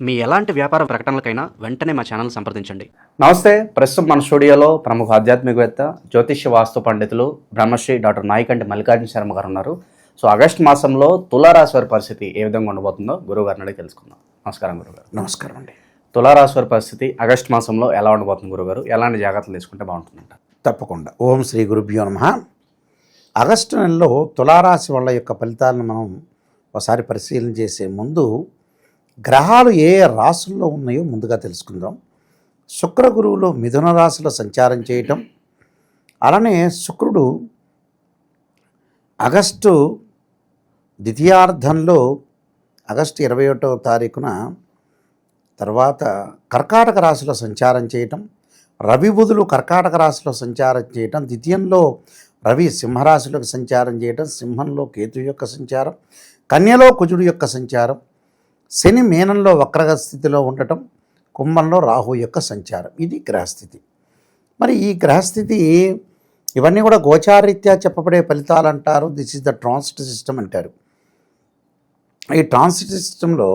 మీ ఎలాంటి వ్యాపార ప్రకటనలకైనా వెంటనే మా ఛానల్ సంప్రదించండి. నమస్తే. ప్రస్తుతం మన స్టూడియోలో ప్రముఖ ఆధ్యాత్మికవేత్త, జ్యోతిష్య వాస్తు పండితులు బ్రహ్మశ్రీ డాక్టర్ నాయకంటి మల్లికార్జున శర్మ గారు ఉన్నారు. సో ఆగస్టు మాసంలో తులారాశి వారి పరిస్థితి ఏ విధంగా ఉండబోతుందో గురువుగారిని అడిగి తెలుసుకుందాం. నమస్కారం గురుగారు. నమస్కారం అండి. తులారాశి వారి పరిస్థితి ఆగస్టు మాసంలో ఎలా ఉండబోతుంది గురుగారు? ఎలాంటి జాగ్రత్తలు తీసుకుంటే బాగుంటుందంట? తప్పకుండా. ఓం శ్రీ గురుభ్యో నమః. ఆగస్టు నెలలో తులారాశి వాళ్ళ యొక్క ఫలితాలను మనం ఒకసారి పరిశీలన చేసే ముందు గ్రహాలు ఏ ఏ రాశుల్లో ఉన్నాయో ముందుగా తెలుసుకుందాం. శుక్ర గురువులు మిథున రాశిలో సంచారం చేయటం, అలానే శుక్రుడు ఆగస్టు ద్వితీయార్థంలో ఆగస్టు 21వ తారీఖున తర్వాత కర్కాటక రాశిలో సంచారం చేయటం, రవి బుధులు కర్కాటక రాశిలో సంచారం చేయటం, ద్వితీయంలో రవి సింహరాశిలోకి సంచారం చేయటం, సింహంలో కేతు యొక్క సంచారం, కన్యలో కుజుడు యొక్క సంచారం, శని మీనంలో వక్రగ స్థితిలో ఉండటం, కుంభంలో రాహు యొక్క సంచారం. ఇది గ్రహస్థితి. మరి ఈ గ్రహస్థితి ఇవన్నీ కూడా గోచారీత్యా చెప్పబడే ఫలితాలు అంటారు. This is the transit system అంటారు. ఈ ట్రాన్సిట్ సిస్టంలో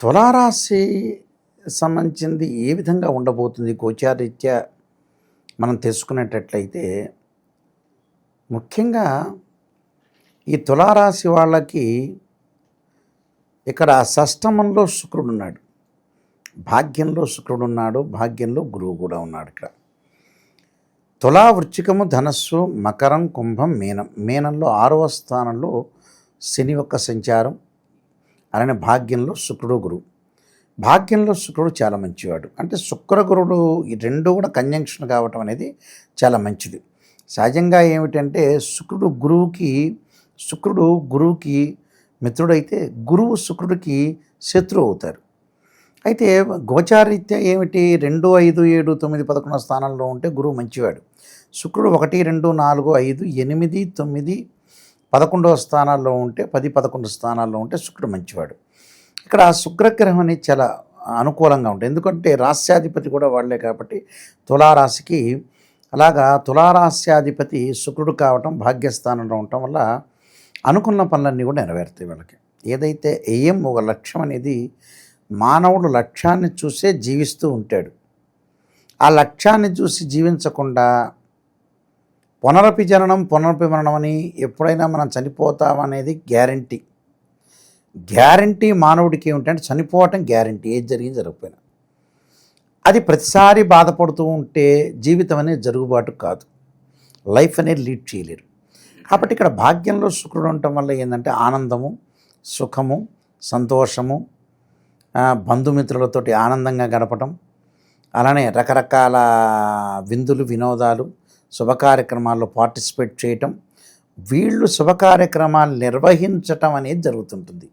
తులారాశి సంబంధించింది ఏ విధంగా ఉండబోతుంది గోచారీత్యా మనం తెలుసుకునేటట్లయితే, ముఖ్యంగా ఈ తులారాశి వాళ్ళకి ఇక్కడ షష్టమంలో శుక్రుడు ఉన్నాడు, భాగ్యంలో శుక్రుడు ఉన్నాడు, భాగ్యంలో గురువు కూడా ఉన్నాడు. ఇక్కడ తులా, వృశ్చికము, ధనస్సు, మకరం, కుంభం, మీనం. మీనంలో 6వ స్థానంలో శని యొక్క సంచారం, అలానే భాగ్యంలో శుక్రుడు, గురువు. భాగ్యంలో శుక్రుడు చాలా మంచివాడు. అంటే శుక్ర గురువులు ఈ రెండు కూడా కంజంక్షన్ కావటం అనేది చాలా మంచిది. సహజంగా ఏమిటంటే శుక్రుడు గురువుకి మిత్రుడైతే గురువు శుక్రుడికి శత్రువు అవుతారు. అయితే గోచారీత్యా ఏమిటి, 2, 5, 7, 9, 11 స్థానంలో ఉంటే గురువు మంచివాడు. శుక్రుడు 1, 2, 4, 5, 8, 9, 11వ స్థానాల్లో ఉంటే 10, 11 స్థానాల్లో ఉంటే శుక్రుడు మంచివాడు. ఇక్కడ శుక్రగ్రహం అనేది చాలా అనుకూలంగా ఉంటుంది. ఎందుకంటే రాస్యాధిపతి కూడా వాళ్ళే కాబట్టి తులారాశికి. అలాగా తులారాస్యాధిపతి శుక్రుడు కావటం, భాగ్యస్థానంలో ఉండటం వల్ల అనుకున్న పనులన్నీ కూడా నెరవేరుతాయి వాళ్ళకి. ఏదైతే ఒక లక్ష్యం అనేది, మానవుడు లక్ష్యాన్ని చూసే జీవిస్తూ ఉంటాడు. ఆ లక్ష్యాన్ని చూసి జీవించకుండా పునరపి జననం పునరపి మరణం అని ఎప్పుడైనా మనం చనిపోతామనేది గ్యారంటీ మానవుడికి ఏమిటంటే చనిపోవటం గ్యారంటీ, ఏది జరిగింది జరగకపోయినా. అది ప్రతిసారి బాధపడుతూ ఉంటే జీవితం అనేది జరుగుబాటు కాదు, లైఫ్ అనేది లీడ్ చేయలేరు. కాబట్టి ఇక్కడ భాగ్యంలో శుక్రుడు ఉండటం వల్ల ఏంటంటే ఆనందము, సుఖము, సంతోషము, బంధుమిత్రులతోటి ఆనందంగా గడపటం, అలానే రకరకాల విందులు, వినోదాలు, శుభ కార్యక్రమాల్లో పార్టిసిపేట్ చేయటం, వీళ్ళు శుభ కార్యక్రమాలు నిర్వహించటం అనేది జరుగుతుంటుంది.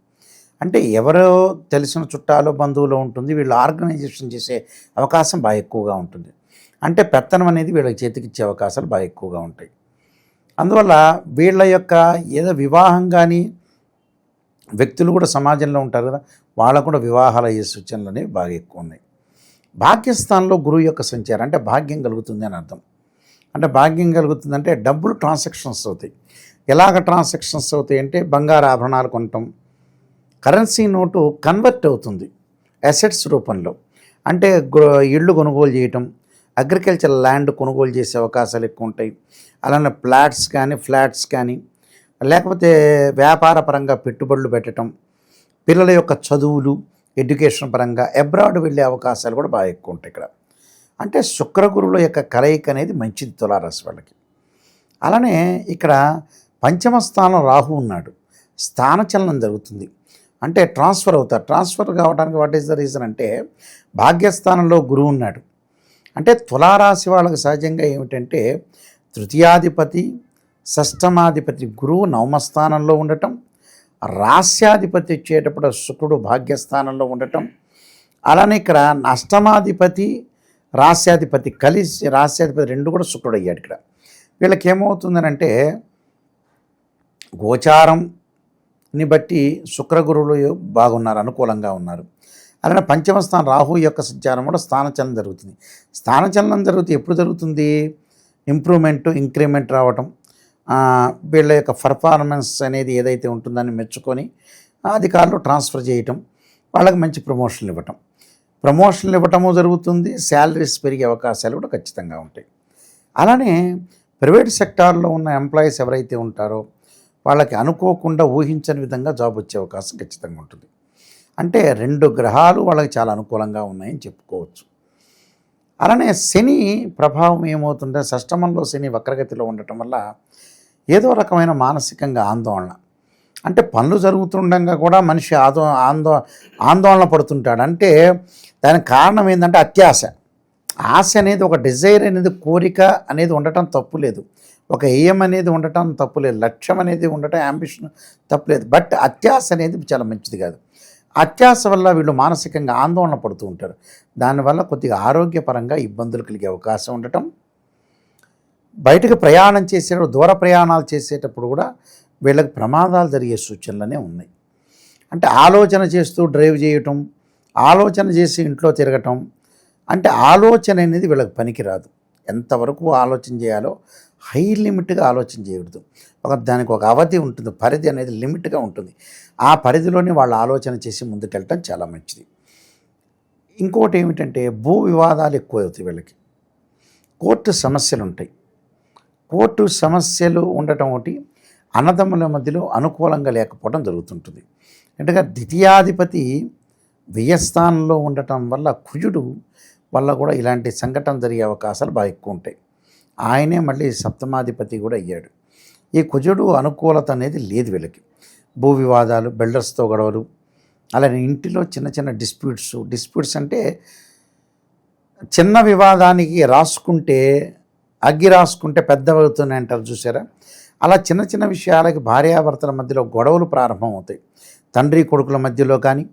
అంటే ఎవరో తెలిసిన చుట్టాలు, బంధువులు ఉంటుంది, వీళ్ళు ఆర్గనైజేషన్ చేసే అవకాశం బాగా ఎక్కువగా ఉంటుంది. అంటే పెత్తనం అనేది వీళ్ళకి చేతికిచ్చే అవకాశాలు బాగా ఎక్కువగా ఉంటాయి. అందువల్ల వీళ్ళ యొక్క ఏదో వివాహం కానీ, వ్యక్తులు కూడా సమాజంలో ఉంటారు కదా, వాళ్ళకు కూడా వివాహాలు అయ్యే సూచనలు అనేవి బాగా ఎక్కువ ఉన్నాయి. భాగ్యస్థానంలో గురువు యొక్క సంచారం అంటే భాగ్యం కలుగుతుంది అని అర్థం. అంటే భాగ్యం కలుగుతుందంటే డబ్బులు ట్రాన్సాక్షన్స్ అవుతాయి. ఎలాగ ట్రాన్సాక్షన్స్ అవుతాయి అంటే బంగారు ఆభరణాలు కొనటం, కరెన్సీ నోటు కన్వర్ట్ అవుతుంది అసెట్స్ రూపంలో. అంటే ఇళ్ళు కొనుగోలు చేయటం, అగ్రికల్చర్ ల్యాండ్ కొనుగోలు చేసే అవకాశాలు ఎక్కువ ఉంటాయి. అలానే ఫ్లాట్స్ కానీ లేకపోతే వ్యాపార పరంగా పెట్టుబడులు పెట్టడం, పిల్లల యొక్క చదువులు, ఎడ్యుకేషన్ పరంగా అబ్రాడ్ వెళ్ళే అవకాశాలు కూడా బాగా ఎక్కువ ఉంటాయి ఇక్కడ. అంటే శుక్రగురువుల యొక్క కలయిక అనేది మంచిది తులారాశి వాళ్ళకి. అలానే ఇక్కడ పంచమ స్థానం రాహు ఉన్నాడు, స్థానచలనం జరుగుతుంది. అంటే ట్రాన్స్ఫర్ అవుతారు. ట్రాన్స్ఫర్ కావడానికి వాట్ ఈస్ ద రీజన్ అంటే భాగ్యస్థానంలో గురువు ఉన్నాడు. అంటే తులారాశి వాళ్ళకి సహజంగా ఏమిటంటే తృతీయాధిపతి, షష్టమాధిపతి గురువు 9వ స్థానంలో ఉండటం, రాస్యాధిపతి వచ్చేటప్పుడు శుక్రుడు భాగ్యస్థానంలో ఉండటం, అలానే ఇక్కడ అష్టమాధిపతి, రాస్యాధిపతి కలిసి, రాస్యాధిపతి రెండు కూడా శుక్రుడు అయ్యాడు. ఇక్కడ వీళ్ళకి ఏమవుతుందనంటే గోచారంని బట్టి శుక్రగురువులు బాగున్నారు, అనుకూలంగా ఉన్నారు. అలానే పంచమ స్థానం రాహు యొక్క సంచారం కూడా స్థానచలనం జరుగుతుంది. స్థానచలనం ఎప్పుడు జరుగుతుంది? ఇంక్రిమెంట్ రావటం, వీళ్ళ యొక్క పర్ఫార్మెన్స్ అనేది ఏదైతే ఉంటుందని మెచ్చుకొని అధికారులు ట్రాన్స్ఫర్ చేయటం, వాళ్ళకి మంచి ప్రమోషన్లు ఇవ్వటము జరుగుతుంది, శాలరీస్ పెరిగే అవకాశాలు కూడా ఖచ్చితంగా ఉంటాయి. అలానే ప్రైవేట్ సెక్టార్లో ఉన్న ఎంప్లాయీస్ ఎవరైతే ఉంటారో వాళ్ళకి అనుకోకుండా ఊహించని విధంగా జాబ్ వచ్చే అవకాశం ఖచ్చితంగా ఉంటుంది. అంటే 2 గ్రహాలు వాళ్ళకి చాలా అనుకూలంగా ఉన్నాయని చెప్పుకోవచ్చు. అలానే శని ప్రభావం ఏమవుతుంటే షష్టమంలో శని వక్రగతిలో ఉండటం వల్ల ఏదో రకమైన మానసికంగా ఆందోళన, అంటే పనులు జరుగుతుండగా కూడా మనిషి ఆందోళన పడుతుంటాడు. అంటే దానికి కారణం ఏంటంటే అత్యాశ. ఆశ అనేది, ఒక డిజైర్ అనేది, కోరిక అనేది ఉండటం తప్పు లేదు, ఒక ఎయిమ్ అనేది ఉండటం తప్పు లేదు, లక్ష్యం అనేది ఉండటం, యాంబిషన్ తప్పు లేదు. బట్ అత్యాశ అనేది చాలా మంచిది కాదు. అత్యాశ వల్ల వీళ్ళు మానసికంగా ఆందోళన పడుతూ ఉంటారు. దానివల్ల కొద్దిగా ఆరోగ్యపరంగా ఇబ్బందులు కలిగే అవకాశం ఉండటం, బయటకు ప్రయాణం చేసేటప్పుడు, దూర ప్రయాణాలు చేసేటప్పుడు కూడా వీళ్ళకి ప్రమాదాలు జరిగే సూచనలనే ఉన్నాయి. అంటే ఆలోచన చేస్తూ డ్రైవ్ చేయటం, ఆలోచన చేసి ఇంట్లో తిరగటం, అంటే ఆలోచన అనేది వీళ్ళకి పనికిరాదు. ఎంతవరకు ఆలోచన చేయాలో హై లిమిట్గా ఆలోచన చేయకూడదు. దానికి ఒక అవధి ఉంటుంది, పరిధి అనేది లిమిట్గా ఉంటుంది. ఆ పరిధిలోనే వాళ్ళు ఆలోచన చేసి ముందుకెళ్ళటం చాలా మంచిది. ఇంకోటి ఏమిటంటే భూ వివాదాలు ఎక్కువ అవుతాయి వీళ్ళకి. కోర్టు సమస్యలు ఉంటాయి. కోర్టు సమస్యలు ఉండటం ఒకటి, అన్నదమ్ముల మధ్యలో అనుకూలంగా లేకపోవడం జరుగుతుంటుంది. అంటే ద్వితీయాధిపతి వ్యయస్థానంలో ఉండటం వల్ల కుజుడు వల్ల కూడా ఇలాంటి సంఘటన జరిగే అవకాశాలు బాగా ఎక్కువ ఉంటాయి. ఆయనే మళ్ళీ సప్తమాధిపతి కూడా అయ్యాడు. ఈ కుజుడు అనుకూలత అనేది లేదు వీళ్ళకి. భూ వివాదాలు, బిల్డర్స్తో గొడవలు, అలానే ఇంటిలో చిన్న చిన్న డిస్ప్యూట్స్ అంటే చిన్న వివాదానికి అగ్గి రాసుకుంటే పెద్దవవుతున్నాయి అంటారు చూసారా, అలా చిన్న చిన్న విషయాలకి భార్యాభర్తల మధ్యలో గొడవలు ప్రారంభం అవుతాయి. తండ్రి కొడుకుల మధ్యలో కానీ,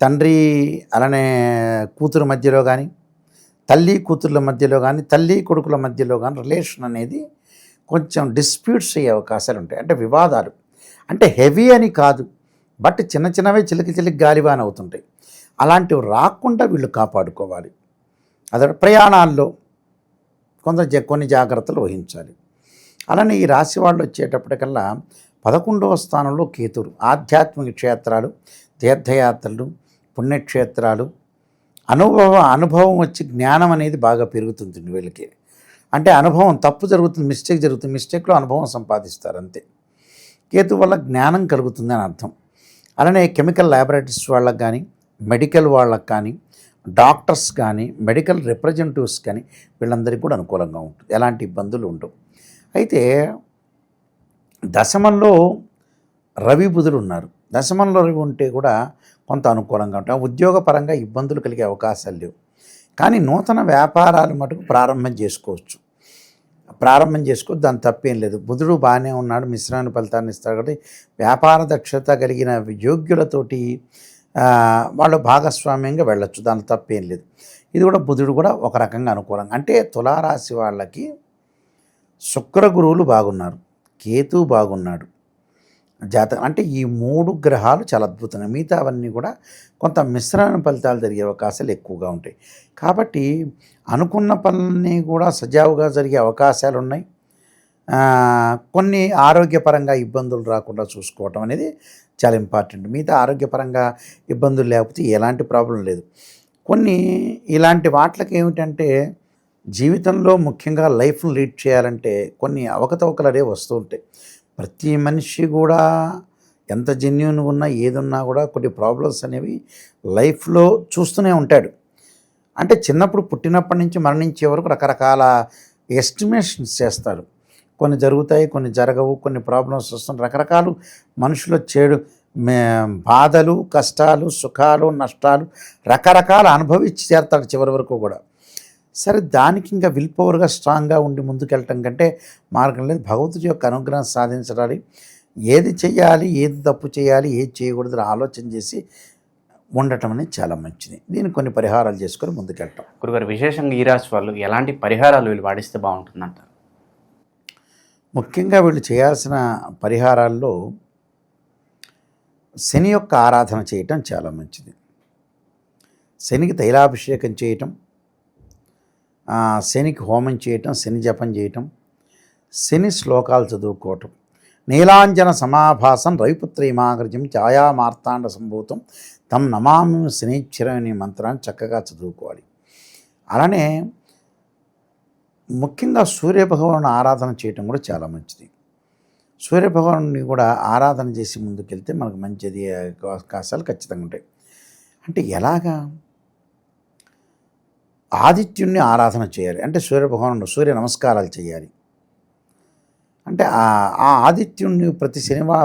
తండ్రి అలానే కూతురు మధ్యలో కానీ, తల్లి కూతుర్ల మధ్యలో కానీ, తల్లి కొడుకుల మధ్యలో కానీ రిలేషన్ అనేది కొంచెం డిస్ప్యూట్స్ అయ్యే అవకాశాలు ఉంటాయి. అంటే వివాదాలు అంటే హెవీ అని కాదు, బట్ చిన్న చిన్నవే చిలికి గాలివాన అవుతుంటాయి. అలాంటివి రాకుండా వీళ్ళు కాపాడుకోవాలి. అదే ప్రయాణాల్లో కొన్ని జాగ్రత్తలు వహించాలి. అలానే ఈ రాశి వాళ్ళు వచ్చేటప్పటికల్లా 11వ స్థానంలో కేతుడు. ఆధ్యాత్మిక క్షేత్రాలు, తీర్థయాత్రలు, పుణ్యక్షేత్రాలు, అనుభవం వచ్చి జ్ఞానం అనేది బాగా పెరుగుతుంది వీళ్ళకి. అంటే అనుభవం, తప్పు జరుగుతుంది, మిస్టేక్లో అనుభవం సంపాదిస్తారు అంతే. కేతు వల్ల జ్ఞానం కలుగుతుంది అని అర్థం. అలానే కెమికల్ ల్యాబొరేటరీస్ వాళ్ళకి కానీ, మెడికల్ వాళ్ళకి కానీ, డాక్టర్స్ కానీ, మెడికల్ రిప్రజెంటేటివ్స్ కానీ వీళ్ళందరికీ కూడా అనుకూలంగా ఉంటుంది, ఎలాంటి ఇబ్బందులు ఉండవు. అయితే దశమంలో రవి బుధులు ఉన్నారు. దశమంలో రవి ఉంటే కూడా కొంత అనుకూలంగా ఉంటాయి. ఉద్యోగపరంగా ఇబ్బందులు కలిగే అవకాశాలు లేవు. కానీ నూతన వ్యాపారాలు మటుకు ప్రారంభం చేసుకోవచ్చు, దాని తప్పేం లేదు. బుధుడు బాగానే ఉన్నాడు, మిశ్రమైన ఫలితాన్ని ఇస్తాడు. కాబట్టి వ్యాపార దక్షత కలిగిన యోగ్యులతోటి వాళ్ళు భాగస్వామ్యంగా వెళ్ళొచ్చు, దాని తప్పేం లేదు. ఇది కూడా బుధుడు కూడా ఒక రకంగా అనుకూలంగా. అంటే తులారాశి వాళ్ళకి శుక్ర గురువులు బాగున్నారు, కేతు బాగున్నాడు జాతకం. అంటే ఈ 3 గ్రహాలు చాలా అద్భుతంగా, మిగతా అవన్నీ కూడా కొంత మిశ్రమైన ఫలితాలు జరిగే అవకాశాలు ఎక్కువగా ఉంటాయి. కాబట్టి అనుకున్న పనులన్నీ కూడా సజావుగా జరిగే అవకాశాలు ఉన్నాయి. కొన్ని ఆరోగ్యపరంగా ఇబ్బందులు రాకుండా చూసుకోవటం అనేది చాలా ఇంపార్టెంట్. మిగతా ఆరోగ్యపరంగా ఇబ్బందులు లేకపోతే ఎలాంటి ప్రాబ్లం లేదు. కొన్ని ఇలాంటి వాటికి ఏమిటంటే జీవితంలో ముఖ్యంగా లైఫ్ను లీడ్ చేయాలంటే కొన్ని అవకతవకలు అనేవి వస్తూ ఉంటాయి. ప్రతి మనిషి కూడా ఎంత జెన్యూన్ ఉన్నా ఏదున్నా కూడా కొన్ని ప్రాబ్లమ్స్ అనేవి లైఫ్లో చూస్తూనే ఉంటాడు. అంటే చిన్నప్పుడు పుట్టినప్పటి నుంచి మరణించే వరకు రకరకాల ఎస్టిమేషన్స్ చేస్తారు. కొన్ని జరుగుతాయి, కొన్ని జరగవు, కొన్ని ప్రాబ్లమ్స్ వస్తుంటాయి. రకరకాలు మనుషుల బాధలు, కష్టాలు, సుఖాలు, నష్టాలు రకరకాల అనుభవించి చేరుతాడు చివరి వరకు కూడా. సరే, దానికి ఇంకా విల్ పవర్గా స్ట్రాంగ్గా ఉండి ముందుకెళ్ళటం కంటే మార్గం లేదు. భగవంతుడి యొక్క అనుగ్రహం సాధించడానికి ఏది చేయాలి, ఏది తప్పు చేయాలి, ఏది చేయకూడదు ఆలోచన చేసి ఉండటం అనేది చాలా మంచిది. దీనికి కొన్ని పరిహారాలు చేసుకొని ముందుకెళ్ళటం. గురుగారు, విశేషంగా ఈ రాశి వాళ్ళు ఎలాంటి పరిహారాలు వీళ్ళు పాటిస్తే బాగుంటుందంటారు? ముఖ్యంగా వీళ్ళు చేయాల్సిన పరిహారాల్లో శని యొక్క ఆరాధన చేయటం చాలా మంచిది. శనికి తైలాభిషేకం చేయటం, శనికి హోమం చేయటం, శని జపం చేయటం, శని శ్లోకాలు చదువుకోవటం. నీలాంజన సమాభాసం రవిపుత్రీమాగ్రజం ఛాయామార్తాండ సంభూతం తం నమామి శనిశ్చరం అనే మంత్రాన్ని చక్కగా చదువుకోవాలి. అలానే ముఖ్యంగా సూర్యభగవాను ఆరాధన చేయటం కూడా చాలా మంచిది. సూర్యభగవాను కూడా ఆరాధన చేసి ముందుకెళ్తే మనకు మంచిది అవకాశాలు ఖచ్చితంగా ఉంటాయి. అంటే ఎలాగా? ఆదిత్యుణ్ణి ఆరాధన చేయాలి. అంటే సూర్యభగవాను సూర్య నమస్కారాలు చేయాలి. అంటే ఆ ఆదిత్యుణ్ణి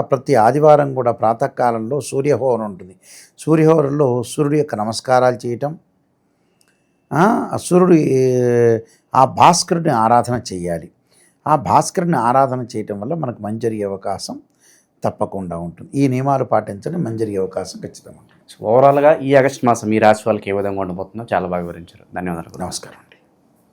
ప్రతి ఆదివారం కూడా ప్రాతకాలంలో సూర్యహోరం ఉంటుంది. సూర్యహోరంలో సూర్యుడి యొక్క నమస్కారాలు చేయటం, సూర్యుడి ఆ భాస్కరుడిని ఆరాధన చేయాలి. ఆ భాస్కరుడిని ఆరాధన చేయటం వల్ల మనకు మంచి జరిగే అవకాశం తప్పకుండా ఉంటుంది. ఈ నియమాలు పాటించడం మంచి జరిగే అవకాశం ఖచ్చితంగా ఉంటుంది. సో ఓవరాల్గా ఈ ఆగస్ట్ మాసం ఈ రాశి వాళ్ళకి ఏ విధంగా ఉండబోతుందో చాలా బాగా వివరించారు. ధన్యవాదాలు. నమస్కారం.